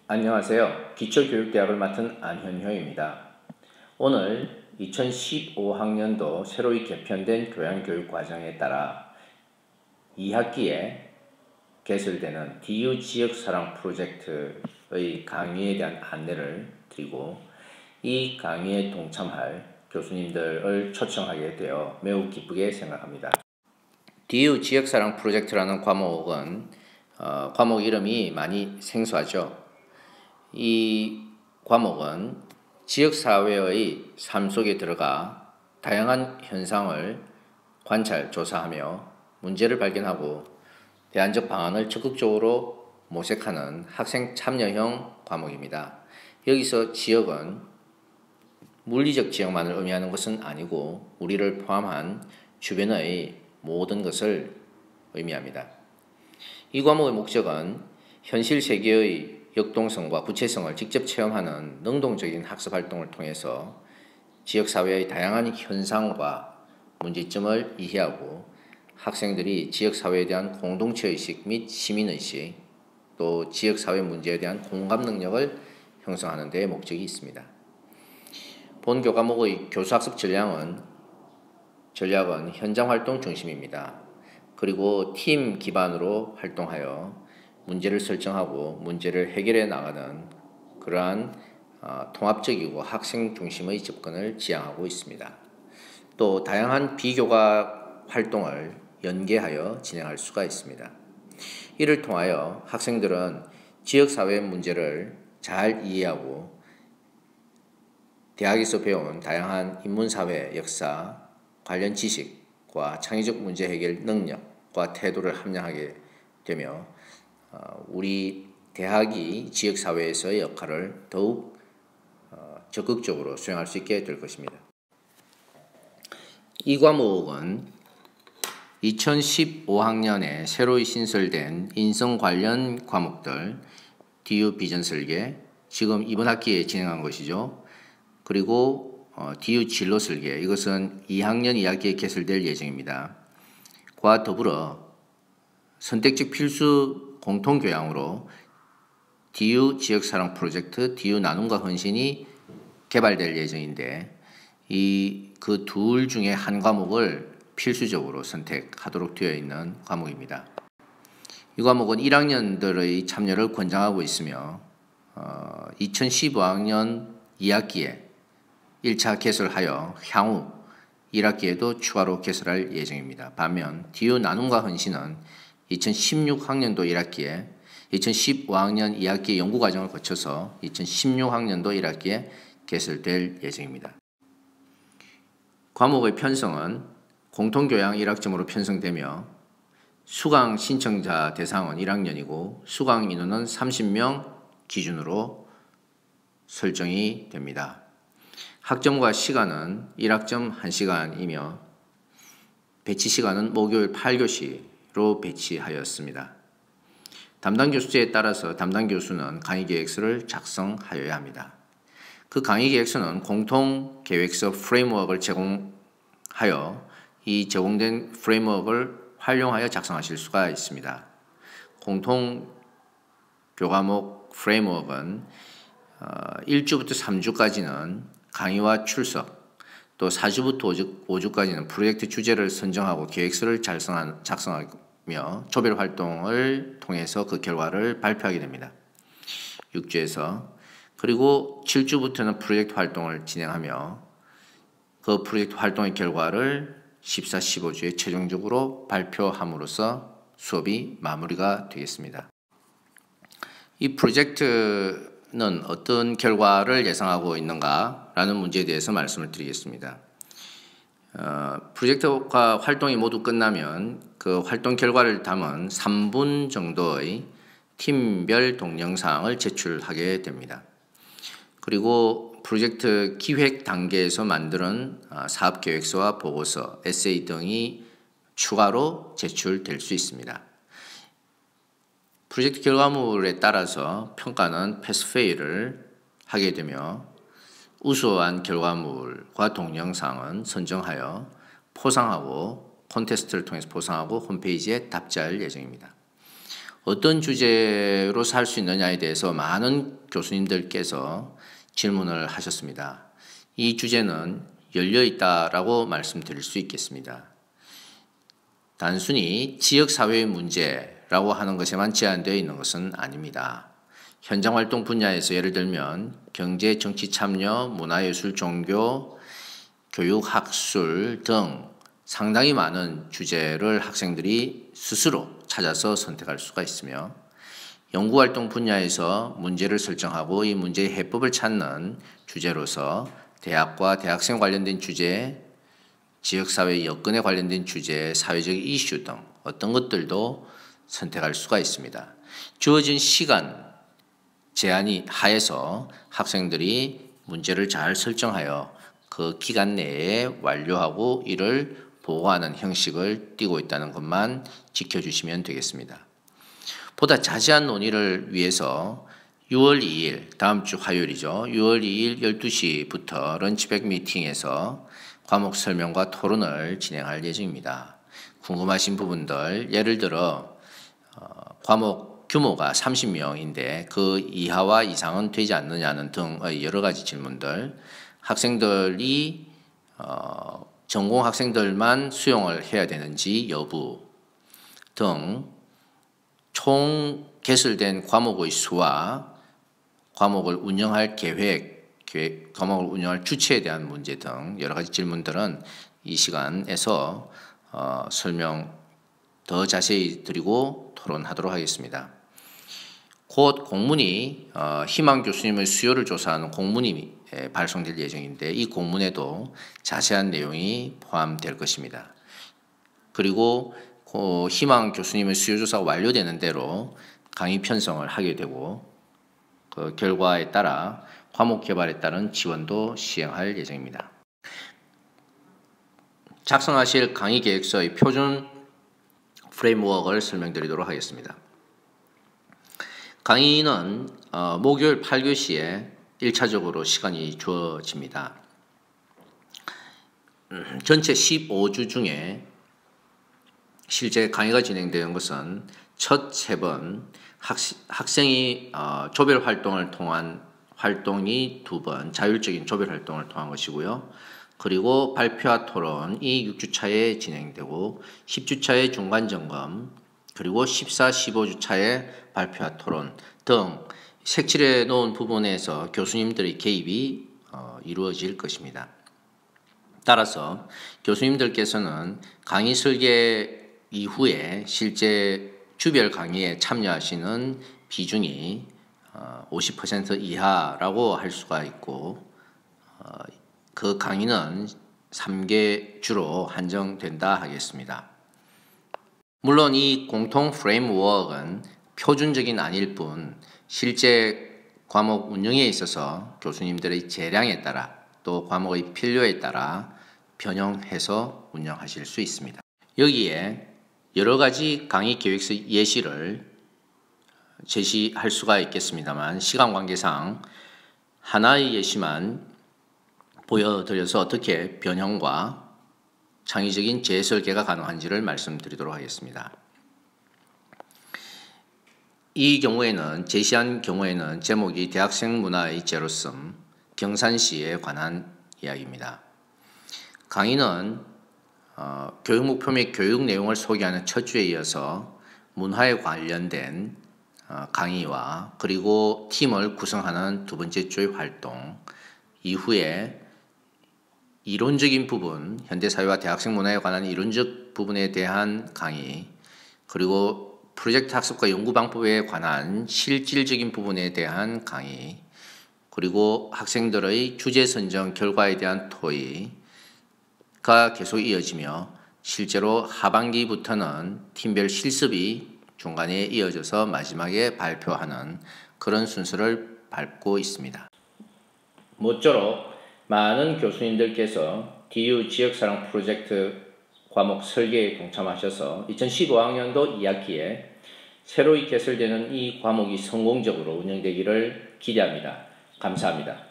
안녕하세요. 기초교육대학을 맡은 안현효입니다. 오늘 2015학년도 새로이 개편된 교양교육과정에 따라 2학기에 개설되는 DU 지역사랑 프로젝트의 강의에 대한 안내를 드리고 이 강의에 동참할 교수님들을 초청하게 되어 매우 기쁘게 생각합니다. DU 지역사랑 프로젝트라는 과목은 과목 이름이 많이 생소하죠. 이 과목은 지역사회의 삶 속에 들어가 다양한 현상을 관찰, 조사하며 문제를 발견하고 대안적 방안을 적극적으로 모색하는 학생 참여형 과목입니다. 여기서 지역은 물리적 지역만을 의미하는 것은 아니고 우리를 포함한 주변의 모든 것을 의미합니다. 이 과목의 목적은 현실 세계의 역동성과 구체성을 직접 체험하는 능동적인 학습 활동을 통해서 지역사회의 다양한 현상과 문제점을 이해하고 학생들이 지역사회에 대한 공동체의식 및 시민의식, 또 지역사회 문제에 대한 공감 능력을 형성하는 데 목적이 있습니다. 본 교과목의 교수학습 전략은 현장활동 중심입니다. 그리고 팀 기반으로 활동하여 문제를 설정하고 문제를 해결해 나가는 그러한 통합적이고 학생 중심의 접근을 지향하고 있습니다. 또 다양한 비교과 활동을 연계하여 진행할 수가 있습니다. 이를 통하여 학생들은 지역사회 문제를 잘 이해하고 대학에서 배운 다양한 인문사회, 역사, 관련 지식과 창의적 문제 해결 능력과 태도를 함양하게 되며 우리 대학이 지역사회에서의 역할을 더욱 적극적으로 수행할 수 있게 될 것입니다. 이 과목은 2015학년에 새로 신설된 인성 관련 과목들 DU 비전 설계, 지금 이번 학기에 진행한 것이죠. 그리고 DU 진로 설계, 이것은 2학년 2학기에 개설될 예정입니다. 과 더불어 선택적 필수 공통교양으로 DU 지역사랑 프로젝트, DU 나눔과 헌신이 개발될 예정인데 그 둘 중에 한 과목을 필수적으로 선택하도록 되어 있는 과목입니다. 이 과목은 1학년들의 참여를 권장하고 있으며 2015학년 2학기에 1차 개설하여 향후 1학기에도 추가로 개설할 예정입니다. 반면 DU 나눔과 헌신은 2016학년도 1학기에 2015학년 2학기 연구과정을 거쳐서 2016학년도 1학기에 개설될 예정입니다. 과목의 편성은 공통교양 1학점으로 편성되며 수강 신청자 대상은 1학년이고 수강 인원은 30명 기준으로 설정이 됩니다. 학점과 시간은 1학점 1시간이며 배치 시간은 목요일 8교시로 배치하였습니다. 담당 교수제에 따라서 담당 교수는 강의 계획서를 작성하여야 합니다. 그 강의 계획서는 공통 계획서 프레임워크를 제공하여 이 제공된 프레임워크를 활용하여 작성하실 수가 있습니다. 공통 교과목 프레임워크는 1주부터 3주까지는 강의와 출석, 또 4주부터 5주까지는 프로젝트 주제를 선정하고 계획서를 작성하며 조별 활동을 통해서 그 결과를 발표하게 됩니다. 6주에서 그리고 7주부터는 프로젝트 활동을 진행하며 그 프로젝트 활동의 결과를 14, 15주에 최종적으로 발표함으로써 수업이 마무리가 되겠습니다. 이 프로젝트는 어떤 결과를 예상하고 있는가라는 문제에 대해서 말씀을 드리겠습니다. 프로젝트와 활동이 모두 끝나면 그 활동 결과를 담은 3분 정도의 팀별 동영상을 제출하게 됩니다. 그리고 프로젝트 기획 단계에서 만드는 사업계획서와 보고서, 에세이 등이 추가로 제출될 수 있습니다. 프로젝트 결과물에 따라서 평가는 패스페일을 하게 되며 우수한 결과물과 동영상은 선정하여 포상하고 콘테스트를 통해서 포상하고 홈페이지에 답장할 예정입니다. 어떤 주제로 할 수 있느냐에 대해서 많은 교수님들께서 질문을 하셨습니다. 이 주제는 열려있다라고 말씀드릴 수 있겠습니다. 단순히 지역사회의 문제라고 하는 것에만 제한되어 있는 것은 아닙니다. 현장활동 분야에서 예를 들면 경제, 정치 참여, 문화예술, 종교, 교육, 학술 등 상당히 많은 주제를 학생들이 스스로 찾아서 선택할 수가 있으며 연구활동 분야에서 문제를 설정하고 이 문제의 해법을 찾는 주제로서 대학과 대학생 관련된 주제, 지역사회 여건에 관련된 주제, 사회적 이슈 등 어떤 것들도 선택할 수가 있습니다. 주어진 시간 제한이 하에서 학생들이 문제를 잘 설정하여 그 기간 내에 완료하고 이를 보고하는 형식을 띠고 있다는 것만 지켜주시면 되겠습니다. 보다 자세한 논의를 위해서 6월 2일 다음 주 화요일이죠. 6월 2일 12시부터 런치백 미팅에서 과목 설명과 토론을 진행할 예정입니다. 궁금하신 부분들 예를 들어 과목 규모가 30명인데 그 이하와 이상은 되지 않느냐는 등의 여러 가지 질문들 학생들이 전공 학생들만 수용을 해야 되는지 여부 등 총 개설된 과목의 수와 과목을 운영할 과목을 운영할 주체에 대한 문제 등 여러 가지 질문들은 이 시간에서 설명 더 자세히 드리고 토론하도록 하겠습니다. 곧 공문이 희망 교수님의 수요를 조사하는 공문이 발송될 예정인데 이 공문에도 자세한 내용이 포함될 것입니다. 그리고 희망 교수님의 수요 조사가 완료되는 대로 강의 편성을 하게 되고 그 결과에 따라 과목 개발에 따른 지원도 시행할 예정입니다. 작성하실 강의 계획서의 표준 프레임워크를 설명드리도록 하겠습니다. 강의는 목요일 8교시에 1차적으로 시간이 주어집니다. 전체 15주 중에 실제 강의가 진행되는 것은 첫 3번, 학생이 조별 활동을 통한 활동이 2번, 자율적인 조별 활동을 통한 것이고요. 그리고 발표와 토론이 6주차에 진행되고 10주차에 중간점검, 그리고 14, 15주차에 발표와 토론 등 색칠해 놓은 부분에서 교수님들의 개입이 이루어질 것입니다. 따라서 교수님들께서는 강의 설계 이후에 실제 주별 강의에 참여하시는 비중이 50% 이하라고 할 수가 있고 그 강의는 3개 주로 한정된다 하겠습니다. 물론 이 공통 프레임워크는 표준적인 아닐 뿐 실제 과목 운영에 있어서 교수님들의 재량에 따라 또 과목의 필요에 따라 변형해서 운영하실 수 있습니다. 여기에 여러 가지 강의 계획서 예시를 제시할 수가 있겠습니다만 시간 관계상 하나의 예시만 보여드려서 어떻게 변형과 창의적인 재설계가 가능한지를 말씀드리도록 하겠습니다. 이 경우에는 제시한 경우에는 제목이 대학생 문화의 제로섬 경산시에 관한 이야기입니다. 강의는 교육 목표 및 교육 내용을 소개하는 첫 주에 이어서 문화에 관련된 강의와 그리고 팀을 구성하는 두 번째 주의 활동 이후에 이론적인 부분, 현대사회와 대학생 문화에 관한 이론적 부분에 대한 강의 그리고 프로젝트 학습과 연구 방법에 관한 실질적인 부분에 대한 강의 그리고 학생들의 주제 선정 결과에 대한 토의가 계속 이어지며 실제로 하반기부터는 팀별 실습이 중간에 이어져서 마지막에 발표하는 그런 순서를 밟고 있습니다. 모쪼록 많은 교수님들께서 DU 지역사랑 프로젝트 과목 설계에 동참하셔서 2015학년도 2학기에 새로이 개설되는 이 과목이 성공적으로 운영되기를 기대합니다. 감사합니다.